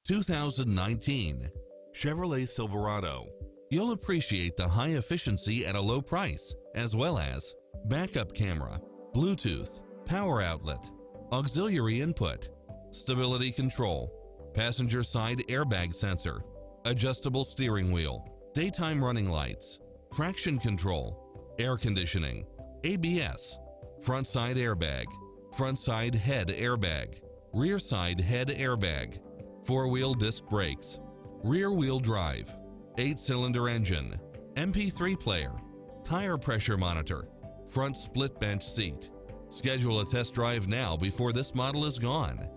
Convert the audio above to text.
2019 Chevrolet Silverado. You'll appreciate the high efficiency at a low price, as well as backup camera, Bluetooth, power outlet, auxiliary input, stability control, passenger side airbag sensor, adjustable steering wheel, daytime running lights, traction control, air conditioning, ABS, front side airbag, front side head airbag, rear side head airbag, four-wheel disc brakes, rear-wheel drive, 8-cylinder engine, MP3 player, tire pressure monitor, front split bench seat. Schedule a test drive now before this model is gone.